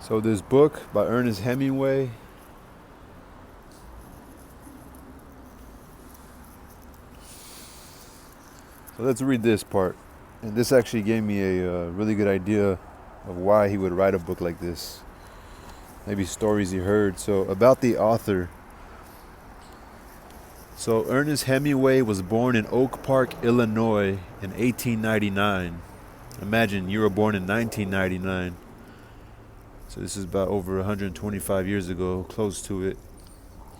So this book by Ernest Hemingway, so let's read this part. And this actually gave me a really good idea of why he would write a book like this. Maybe stories he heard. So about the author. So Ernest Hemingway was born in Oak Park, Illinois in 1899. Imagine you were born in 1999. So this is about over 125 years ago, close to it.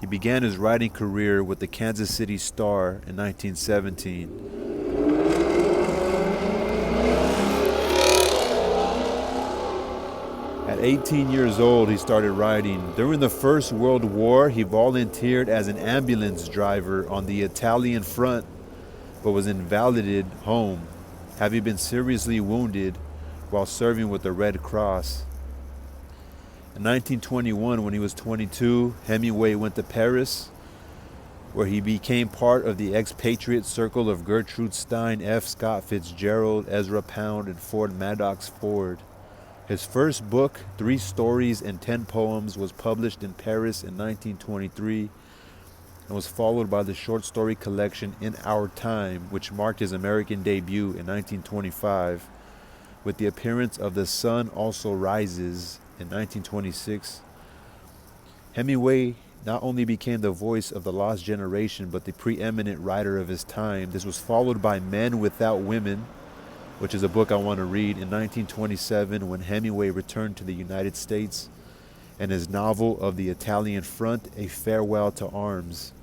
He began his writing career with the Kansas City Star in 1917. At 18 years old, he started writing. During the First World War, he volunteered as an ambulance driver on the Italian front, but was invalided home, having been seriously wounded while serving with the Red Cross. In 1921, when he was 22, Hemingway went to Paris, where he became part of the expatriate circle of Gertrude Stein, F. Scott Fitzgerald, Ezra Pound, and Ford Madox Ford. His first book, 3 Stories and 10 Poems, was published in Paris in 1923 and was followed by the short story collection In Our Time, which marked his American debut in 1925, with the appearance of The Sun Also Rises in 1926. Hemingway not only became the voice of the lost generation, but the preeminent writer of his time. This was followed by Men Without Women, which is a book I want to read, in 1927 when Hemingway returned to the United States, and his novel Of the Italian Front, A Farewell to Arms,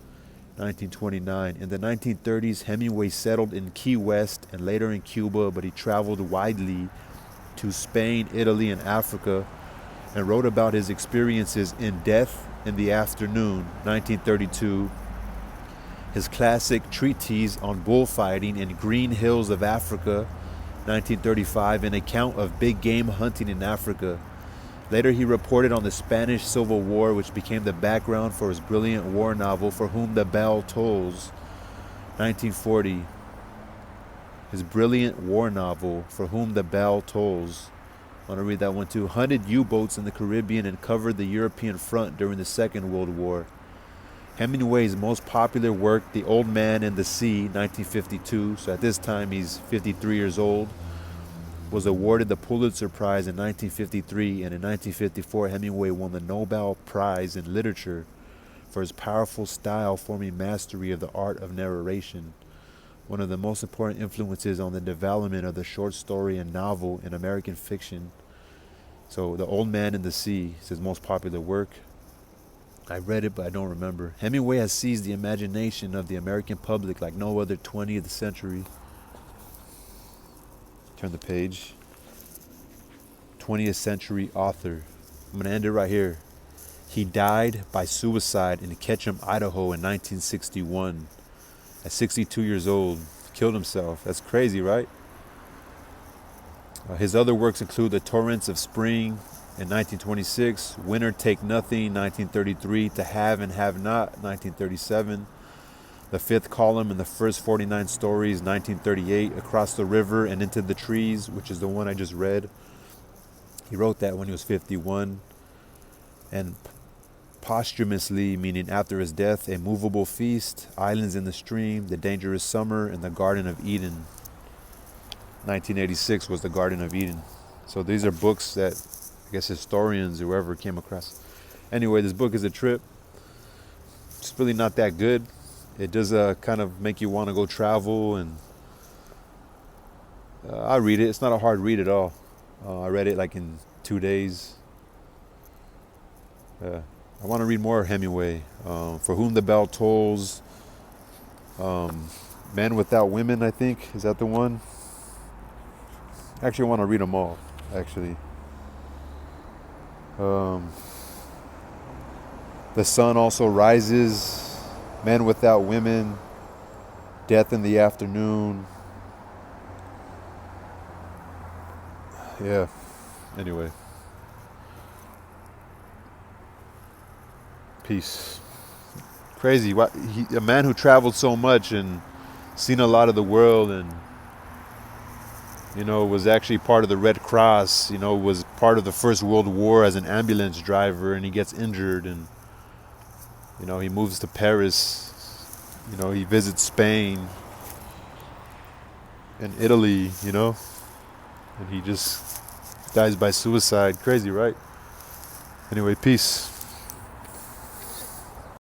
1929. In the 1930s, Hemingway settled in Key West and later in Cuba, but he traveled widely to Spain, Italy, and Africa, and wrote about his experiences in Death in the Afternoon, 1932, his classic treatise on bullfighting in Green Hills of Africa, 1935, an account of big game hunting in Africa. Later he reported on the Spanish Civil War, which became the background for his brilliant war novel For Whom the Bell Tolls, 1940. His brilliant war novel, For Whom the Bell Tolls. I want to read that one too. Hunted U-boats in the Caribbean and covered the European front during the Second World War. Hemingway's most popular work, The Old Man and the Sea, 1952, so at this time he's 53 years old, was awarded the Pulitzer Prize in 1953, and in 1954 Hemingway won the Nobel Prize in Literature for his powerful style forming mastery of the art of narration, one of the most important influences on the development of the short story and novel in American fiction. So The Old Man and the Sea is his most popular work. I read it, but I don't remember. Hemingway has seized the imagination of the American public like no other 20th century. Turn the page. 20th century author. I'm going to end it right here. He died by suicide in Ketchum, Idaho in 1961. At 62 years old. Killed himself. That's crazy, right? His other works include The Torrents of Spring, in 1926, Winner Take Nothing, 1933, To Have and Have Not, 1937, The Fifth Column and the First 49 Stories, 1938, Across the River and Into the Trees, which is the one I just read. He wrote that when he was 51. And posthumously, meaning after his death, A Movable Feast, Islands in the Stream, The Dangerous Summer, and The Garden of Eden. 1986 was The Garden of Eden. So these are books that I guess historians or whoever came across. Anyway, this book is a trip. It's really not that good. It does kind of make you want to go travel, and I read it. It's not a hard read at all. I read it like in 2 days. I want to read more Hemingway. For Whom the Bell Tolls. Men Without Women, I think. Is that the one? Actually, I want to read them all, actually. The Sun Also Rises, Men Without Women, Death in the Afternoon. Yeah, anyway. Peace. Crazy. A man who traveled so much and seen a lot of the world, and was actually part of the Red Cross, was part of the First World War as an ambulance driver, and he gets injured, and he moves to Paris. He visits Spain and Italy, and he just dies by suicide. Crazy, right? Anyway, peace.